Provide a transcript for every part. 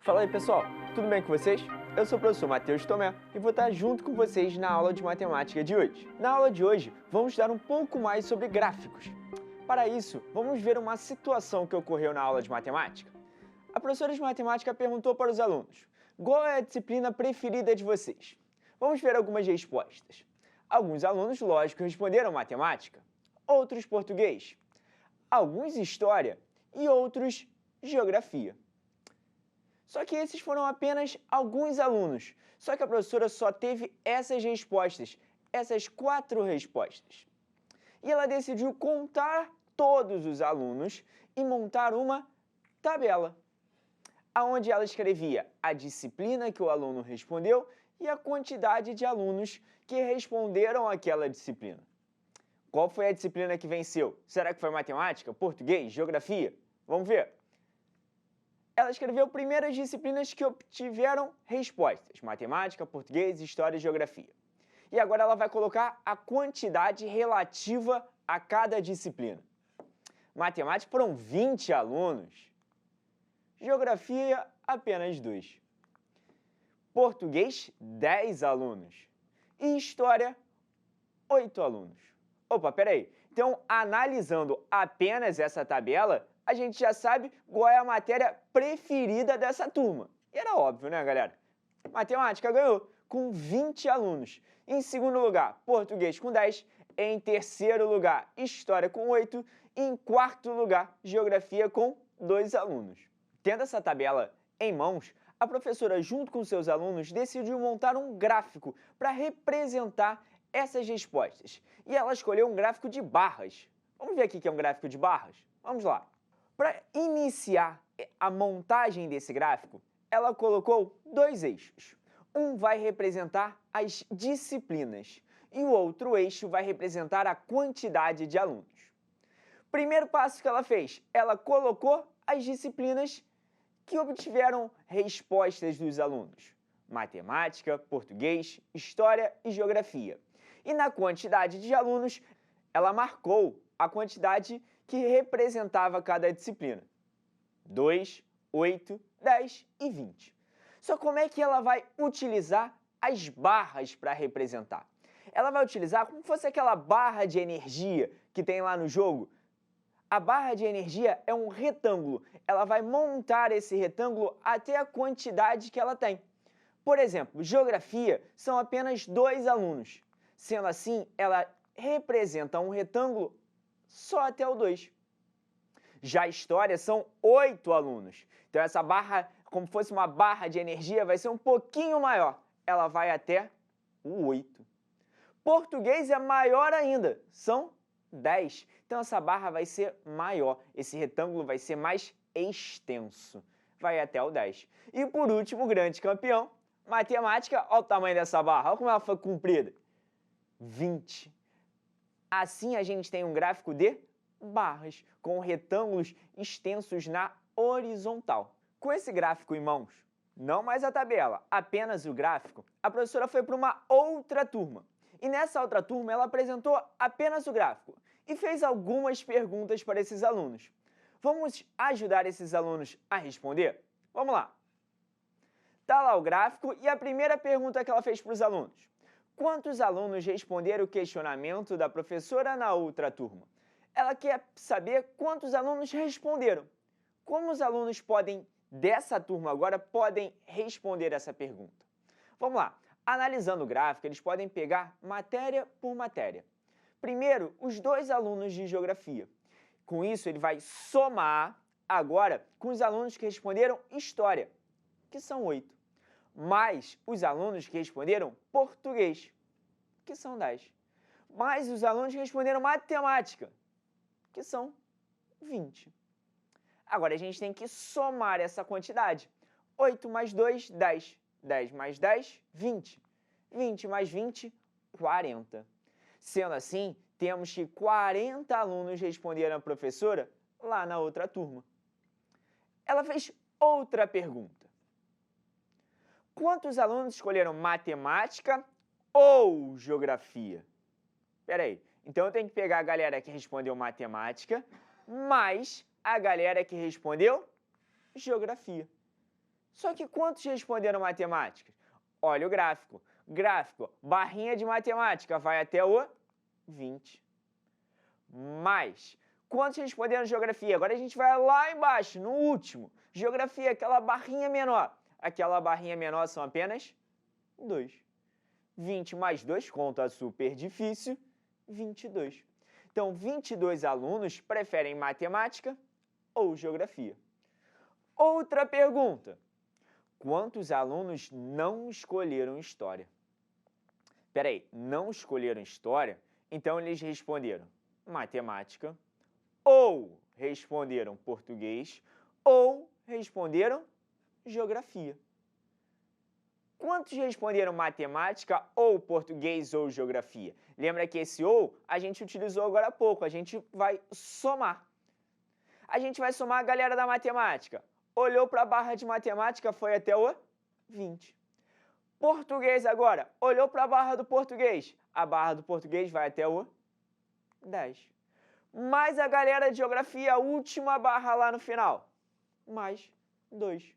Fala aí pessoal, tudo bem com vocês? Eu sou o professor Matheus Tomé e vou estar junto com vocês na aula de matemática de hoje. Na aula de hoje, vamos estudar um pouco mais sobre gráficos. Para isso, vamos ver uma situação que ocorreu na aula de matemática. A professora de matemática perguntou para os alunos: qual é a disciplina preferida de vocês? Vamos ver algumas respostas. Alguns alunos, lógico, responderam matemática, outros português, alguns história e outros geografia. Só que esses foram apenas alguns alunos. Só que a professora só teve essas respostas, essas 4 respostas. E ela decidiu contar todos os alunos e montar uma tabela, onde ela escrevia a disciplina que o aluno respondeu e a quantidade de alunos que responderam aquela disciplina. Qual foi a disciplina que venceu? Será que foi matemática, português, geografia? Vamos ver. Ela escreveu primeiro as disciplinas que obtiveram respostas: matemática, português, história e geografia. E agora ela vai colocar a quantidade relativa a cada disciplina. Matemática foram 20 alunos. Geografia, apenas 2. Português, 10 alunos. E história, 8 alunos. Opa, peraí. Então, analisando apenas essa tabela, a gente já sabe qual é a matéria preferida dessa turma. E era óbvio, né, galera? Matemática ganhou, com 20 alunos. Em segundo lugar, português com 10. Em terceiro lugar, história com 8. E em quarto lugar, geografia com 2 alunos. Tendo essa tabela em mãos, a professora, junto com seus alunos, decidiu montar um gráfico para representar essas respostas. E ela escolheu um gráfico de barras. Vamos ver aqui o que é um gráfico de barras? Vamos lá. Para iniciar a montagem desse gráfico, ela colocou 2 eixos. Um vai representar as disciplinas e o outro eixo vai representar a quantidade de alunos. Primeiro passo que ela fez, ela colocou as disciplinas que obtiveram respostas dos alunos: matemática, português, história e geografia. E na quantidade de alunos, ela marcou a quantidade que representava cada disciplina: 2, 8, 10 e 20. Só como é que ela vai utilizar as barras para representar? Ela vai utilizar como se fosse aquela barra de energia que tem lá no jogo. A barra de energia é um retângulo. Ela vai montar esse retângulo até a quantidade que ela tem. Por exemplo, geografia são apenas 2 alunos. Sendo assim, ela representa um retângulo só até o 2. Já a história são 8 alunos. Então essa barra, como fosse uma barra de energia, vai ser um pouquinho maior. Ela vai até o 8. Português é maior ainda, são 10. Então essa barra vai ser maior, esse retângulo vai ser mais extenso, vai até o 10. E por último, o grande campeão, matemática, olha o tamanho dessa barra, olha como ela foi comprida, 20. Assim a gente tem um gráfico de barras, com retângulos extensos na horizontal. Com esse gráfico em mãos, não mais a tabela, apenas o gráfico, a professora foi para uma outra turma. E nessa outra turma ela apresentou apenas o gráfico e fez algumas perguntas para esses alunos. Vamos ajudar esses alunos a responder? Vamos lá! Está lá o gráfico e a primeira pergunta que ela fez para os alunos: quantos alunos responderam o questionamento da professora na outra turma? Ela quer saber quantos alunos responderam. Como os alunos dessa turma agora, podem responder essa pergunta? Vamos lá. Analisando o gráfico, eles podem pegar matéria por matéria. Primeiro, os 2 alunos de geografia. Com isso, ele vai somar agora com os alunos que responderam história, que são 8. Mais os alunos que responderam português, que são 10. Mais os alunos que responderam matemática, que são 20. Agora a gente tem que somar essa quantidade. 8 mais 2, 10. 10 mais 10, 20. 20 mais 20, 40. Sendo assim, temos que 40 alunos responderam a professora lá na outra turma. Ela fez outra pergunta: quantos alunos escolheram matemática ou geografia? Espera aí, então eu tenho que pegar a galera que respondeu matemática mais a galera que respondeu geografia. Só que quantos responderam matemática? Olha o gráfico. Gráfico, barrinha de matemática, vai até o 20. Mais. Quantos responderam geografia? Agora a gente vai lá embaixo, no último. Geografia, aquela barrinha menor. Aquela barrinha menor são apenas 2. 20 mais 2, conta super difícil, 22. Então, 22 alunos preferem matemática ou geografia. Outra pergunta. Quantos alunos não escolheram história? Peraí, não escolheram história? Então, eles responderam matemática, ou responderam português, ou responderam geografia. Quantos responderam matemática ou português ou geografia? Lembra que esse ou a gente utilizou agora há pouco, a gente vai somar. A gente vai somar a galera da matemática. Olhou para a barra de matemática, foi até o 20. Português agora, olhou para a barra do português. A barra do português vai até o 10. Mais a galera de geografia, a última barra lá no final. Mais 2.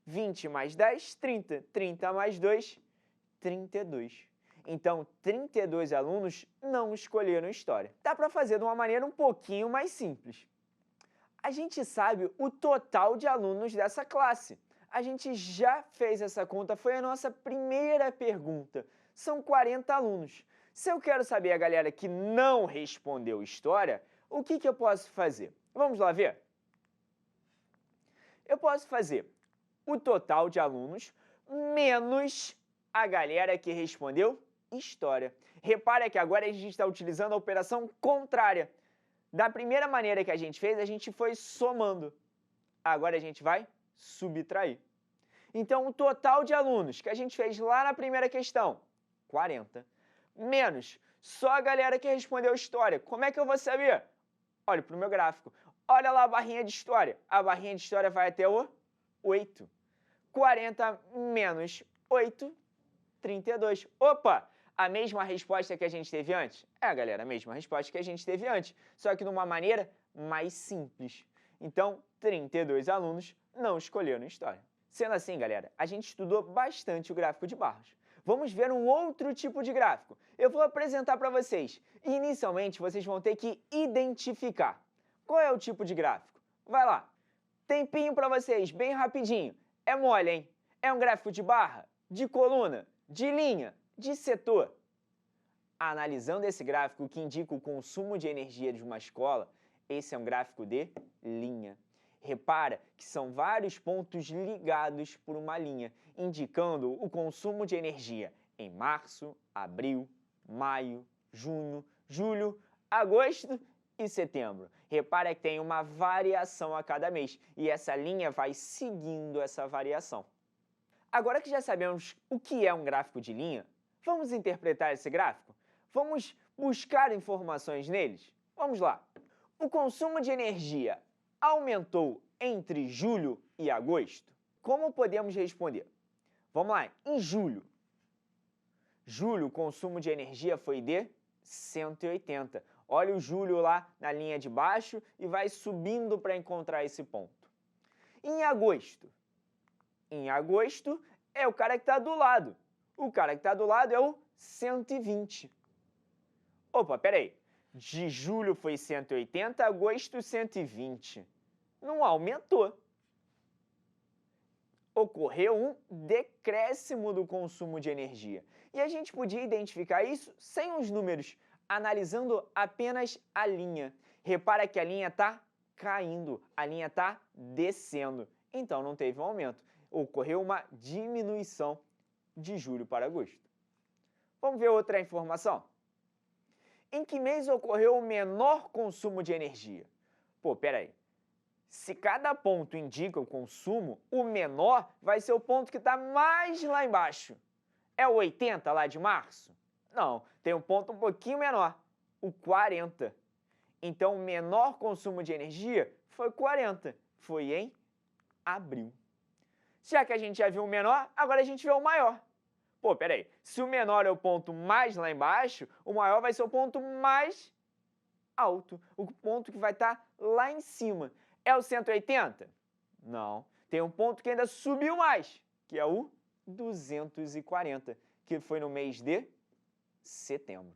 20 mais 10, 30. 30 mais 2, 32. Então, 32 alunos não escolheram história. Dá para fazer de uma maneira um pouquinho mais simples. A gente sabe o total de alunos dessa classe. A gente já fez essa conta, foi a nossa primeira pergunta. São 40 alunos. Se eu quero saber a galera que não respondeu história, o que eu posso fazer? Vamos lá ver? Eu posso fazer o total de alunos menos a galera que respondeu história. Repara que agora a gente está utilizando a operação contrária. Da primeira maneira que a gente fez, a gente foi somando. Agora a gente vai subtrair. Então, o total de alunos que a gente fez lá na primeira questão, 40, menos só a galera que respondeu história. Como é que eu vou saber? Olha para o meu gráfico. Olha lá a barrinha de história. A barrinha de história vai até o 8. 40 menos 8, 32. Opa! A mesma resposta que a gente teve antes? É, galera, a mesma resposta que a gente teve antes, só que de uma maneira mais simples. Então, 32 alunos não escolheram história. Sendo assim, galera, a gente estudou bastante o gráfico de barras. Vamos ver um outro tipo de gráfico. Eu vou apresentar para vocês. Inicialmente, vocês vão ter que identificar qual é o tipo de gráfico. Vai lá. Tempinho para vocês, bem rapidinho. É mole, hein? É um gráfico de barra, de coluna, de linha, de setor. Analisando esse gráfico que indica o consumo de energia de uma escola, esse é um gráfico de linha. Repara que são vários pontos ligados por uma linha, indicando o consumo de energia em março, abril, maio, junho, julho, agosto e setembro. Repara que tem uma variação a cada mês e essa linha vai seguindo essa variação. Agora que já sabemos o que é um gráfico de linha, vamos interpretar esse gráfico? Vamos buscar informações neles? Vamos lá. O consumo de energia aumentou entre julho e agosto? Como podemos responder? Vamos lá, em julho. Julho, o consumo de energia foi de 180. Olha o julho lá na linha de baixo e vai subindo para encontrar esse ponto. Em agosto. Em agosto é o cara que está do lado. O cara que está do lado é o 120. Opa, peraí. De julho foi 180, agosto 120. Não aumentou. Ocorreu um decréscimo do consumo de energia. E a gente podia identificar isso sem os números, analisando apenas a linha. Repara que a linha está caindo, a linha está descendo. Então não teve um aumento. Ocorreu uma diminuição de julho para agosto. Vamos ver outra informação? Em que mês ocorreu o menor consumo de energia? Pô, peraí. Se cada ponto indica o consumo, o menor vai ser o ponto que está mais lá embaixo. É o 80 lá de março? Não, tem um ponto um pouquinho menor, o 40. Então, o menor consumo de energia foi 40. Foi em abril. Já que a gente já viu o menor, agora a gente vê o maior. Pô, peraí, se o menor é o ponto mais lá embaixo, o maior vai ser o ponto mais alto, o ponto que vai estar lá em cima. É o 180? Não. tem um ponto que ainda subiu mais, que é o 240, que foi no mês de setembro.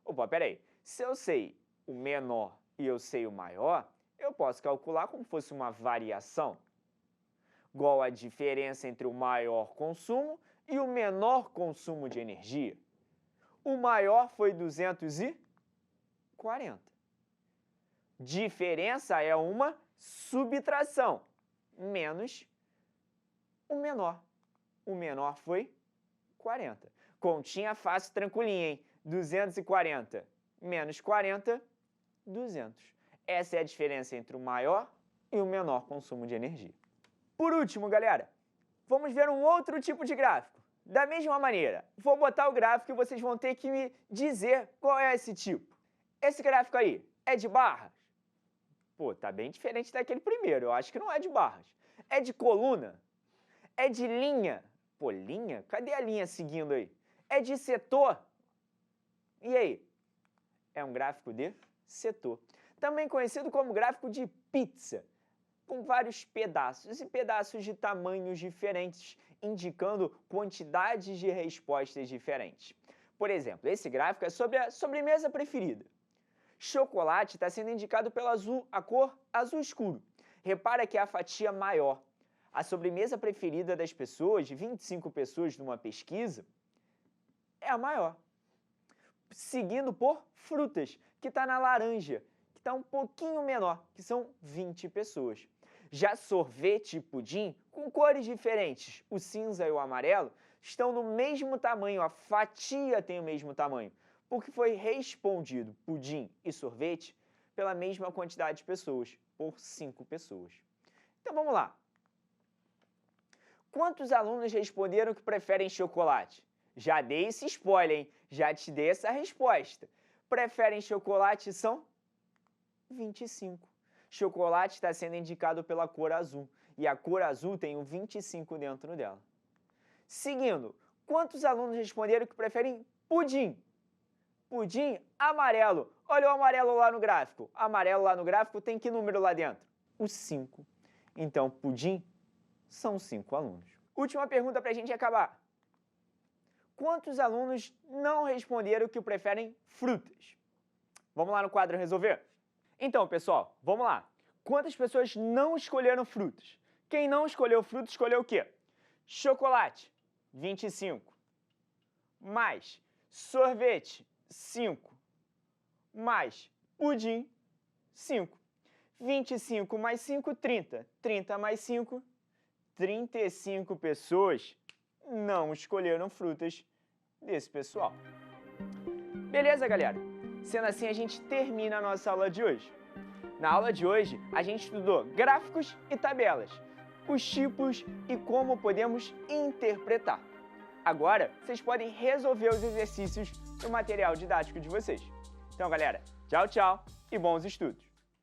Opa, peraí. Se eu sei o menor e eu sei o maior, eu posso calcular como fosse uma variação, igual a diferença entre o maior consumo e o menor consumo de energia. O maior foi 240. Diferença é uma subtração, menos o menor. O menor foi 40. Continha fácil, tranquilinha, hein? 240 menos 40, 200. Essa é a diferença entre o maior e o menor consumo de energia. Por último, galera, vamos ver um outro tipo de gráfico. Da mesma maneira, vou botar o gráfico e vocês vão ter que me dizer qual é esse tipo. Esse gráfico aí é de barras? Pô, tá bem diferente daquele primeiro, eu acho que não é de barras. É de coluna? É de linha? Pô, linha? Cadê a linha seguindo aí? É de setor? E aí? É um gráfico de setor. Também conhecido como gráfico de pizza, com vários pedaços e pedaços de tamanhos diferentes, indicando quantidades de respostas diferentes. Por exemplo, esse gráfico é sobre a sobremesa preferida. Chocolate está sendo indicado pela a cor azul escuro. Repara que é a fatia maior. A sobremesa preferida das pessoas, de 25 pessoas numa pesquisa, é a maior. Seguindo por frutas, que está na laranja, que está um pouquinho menor, que são 20 pessoas. Já sorvete e pudim, com cores diferentes, o cinza e o amarelo, estão no mesmo tamanho, a fatia tem o mesmo tamanho, porque foi respondido pudim e sorvete pela mesma quantidade de pessoas, por 5 pessoas. Então vamos lá. Quantos alunos responderam que preferem chocolate? Já dei esse spoiler, hein? Já te dei essa resposta. Preferem chocolate são 25. Chocolate está sendo indicado pela cor azul, e a cor azul tem um 25 dentro dela. Seguindo, quantos alunos responderam que preferem pudim? Pudim amarelo. Olha o amarelo lá no gráfico. Amarelo lá no gráfico tem que número lá dentro? O 5. Então, pudim são 5 alunos. Última pergunta para a gente acabar. Quantos alunos não responderam que preferem frutas? Vamos lá no quadro resolver? Então, pessoal, vamos lá. Quantas pessoas não escolheram frutas? Quem não escolheu frutas, escolheu o quê? Chocolate, 25. Mais sorvete, 5. Mais pudim, 5. 25 mais 5, 30. 30 mais 5, 35 pessoas não escolheram frutas desse pessoal. Beleza, galera? Sendo assim, a gente termina a nossa aula de hoje. Na aula de hoje, a gente estudou gráficos e tabelas, os tipos e como podemos interpretar. Agora, vocês podem resolver os exercícios do material didático de vocês. Então, galera, tchau, tchau e bons estudos!